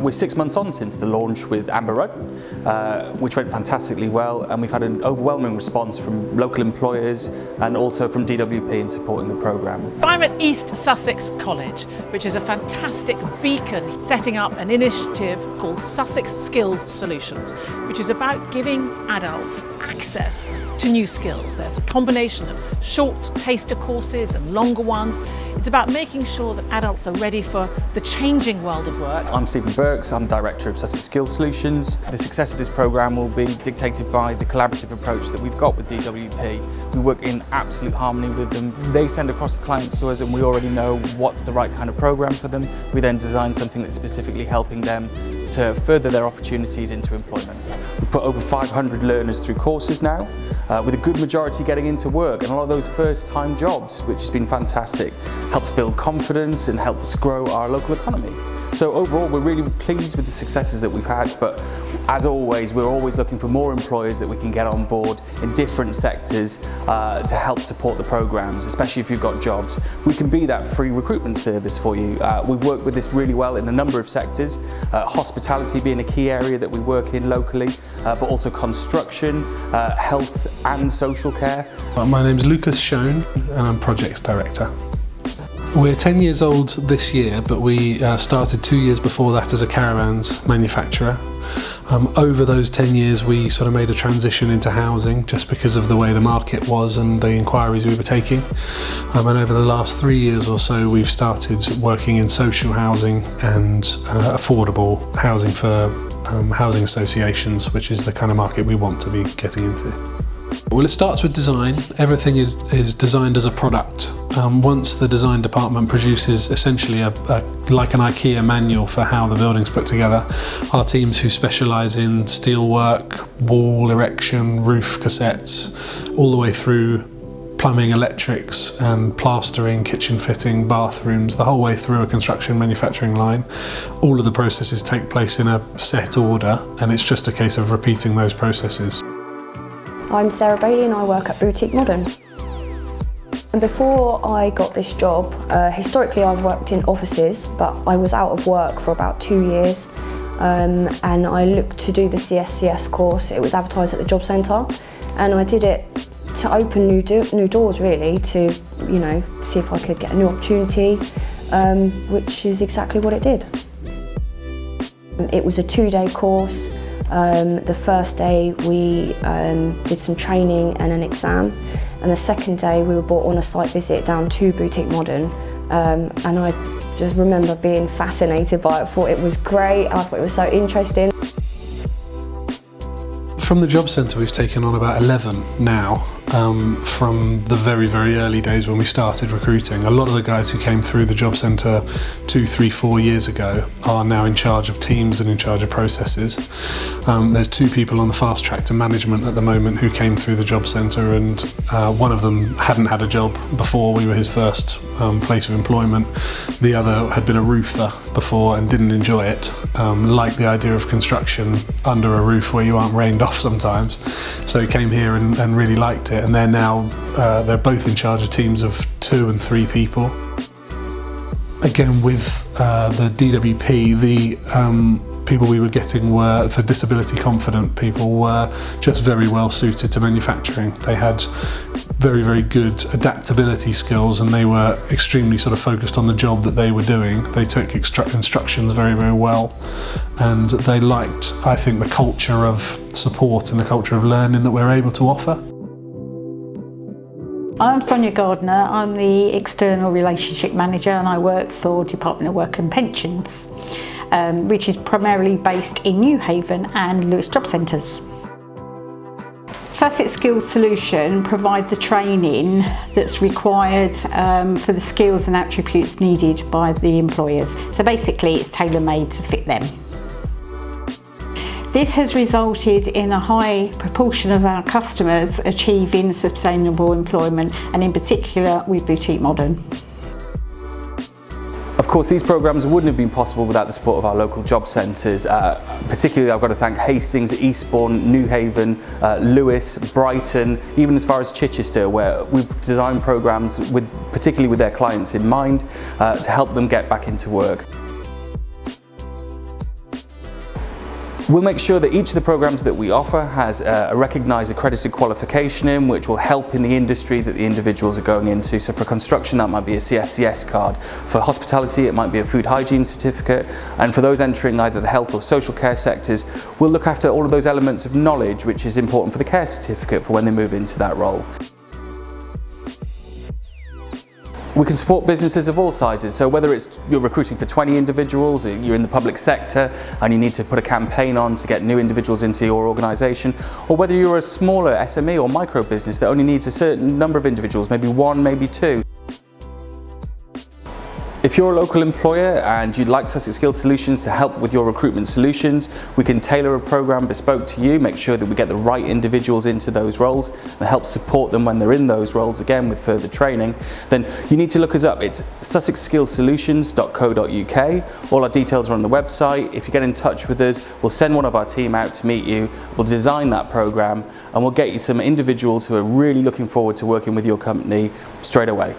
We're 6 months on since the launch with Amber Run, which went fantastically well, and we've had an overwhelming response from local employers and also from DWP in supporting the programme. I'm at East Sussex College, which is a fantastic beacon setting up an initiative called Sussex Skills Solutions, which is about giving adults access to new skills. There's a combination of short taster courses and longer ones. It's about making sure that adults are ready for the changing world of work. I'm Stephen Burks, I'm Director of Sussex Skills Solutions. The success of this programme will be dictated by the collaborative approach that we've got with DWP. We work in absolute harmony with them. They send across the clients to us and we already know what's the right kind of programme for them. We then design something that's specifically helping them to further their opportunities into employment. We've put over 500 learners through courses now, with a good majority getting into work, and a lot of those first-time jobs, which has been fantastic. Helps build confidence and helps grow our local economy. So overall, we're really pleased with the successes that we've had, but as always, we're always looking for more employers that we can get on board in different sectors to help support the programmes, especially if you've got jobs. We can be that free recruitment service for you. We've worked with this really well in a number of sectors, hospitality being a key area that we work in locally, but also construction, health and social care. My name's Lucas Schoen and I'm Projects Director. We're 10 years old this year, but we started 2 years before that as a caravans manufacturer. Over those 10 years we sort of made a transition into housing just because of the way the market was and the inquiries we were taking. And over the last 3 years or so we've started working in social housing and affordable housing for housing associations, which is the kind of market we want to be getting into. Well, it starts with design. Everything is designed as a product. Once the design department produces essentially like an IKEA manual for how the building's put together, our teams who specialise in steel work, wall erection, roof cassettes, all the way through plumbing, electrics and plastering, kitchen fitting, bathrooms, the whole way through a construction manufacturing line. All of the processes take place in a set order, and it's just a case of repeating those processes. I'm Sarah Bailey and I work at Boutique Modern. And before I got this job, historically I've worked in offices, but I was out of work for about 2 years, and I looked to do the CSCS course. It was advertised at the job centre, and I did it to open new doors really, to see if I could get a new opportunity, which is exactly what it did. It was a 2-day course. The first day we did some training and an exam, and the second day we were brought on a site visit down to Boutique Modern, and I just remember being fascinated by it. I thought it was great, I thought it was so interesting. From the job centre we've taken on about 11 now, from the very, very early days when we started recruiting. A lot of the guys who came through the job centre 2, 3, 4 years ago are now in charge of teams and in charge of processes. There's 2 people on the fast track to management at the moment who came through the job centre, and one of them hadn't had a job before. We were his first place of employment. The other had been a roofer before and didn't enjoy it, liked the idea of construction under a roof where you aren't rained off sometimes. So he came here and really liked it, and they're now they're both in charge of teams of 2 and 3 people. Again, with the DWP, the people we were getting were, for disability confident people, were just very well suited to manufacturing. They had very, very good adaptability skills, and they were extremely sort of focused on the job that they were doing. They took instructions very, very well, and they liked, I think, the culture of support and the culture of learning that we're able to offer. I'm Sonya Gardner. I'm the External Relationship Manager, and I work for Department of Work and Pensions, which is primarily based in Newhaven and Lewes Job Centres. Sussex Skills Solution provide the training that's required for the skills and attributes needed by the employers. So basically it's tailor-made to fit them. This has resulted in a high proportion of our customers achieving sustainable employment, and in particular with Boutique Modern. Of course, these programmes wouldn't have been possible without the support of our local job centres. Particularly, I've got to thank Hastings, Eastbourne, Newhaven, Lewes, Brighton, even as far as Chichester, where we've designed programmes particularly with their clients in mind, to help them get back into work. We'll make sure that each of the programs that we offer has a recognised accredited qualification in, which will help in the industry that the individuals are going into. So for construction, that might be a CSCS card. For hospitality, it might be a food hygiene certificate. And for those entering either the health or social care sectors, we'll look after all of those elements of knowledge, which is important for the care certificate for when they move into that role. We can support businesses of all sizes, so whether it's you're recruiting for 20 individuals, you're in the public sector and you need to put a campaign on to get new individuals into your organisation, or whether you're a smaller SME or micro business that only needs a certain number of individuals, maybe one, maybe two. If you're a local employer and you'd like Sussex Skills Solutions to help with your recruitment solutions, we can tailor a programme bespoke to you, make sure that we get the right individuals into those roles and help support them when they're in those roles, again with further training. Then you need to look us up. It's sussexskillssolutions.co.uk. All our details are on the website. If you get in touch with us, we'll send one of our team out to meet you, we'll design that programme and we'll get you some individuals who are really looking forward to working with your company straight away.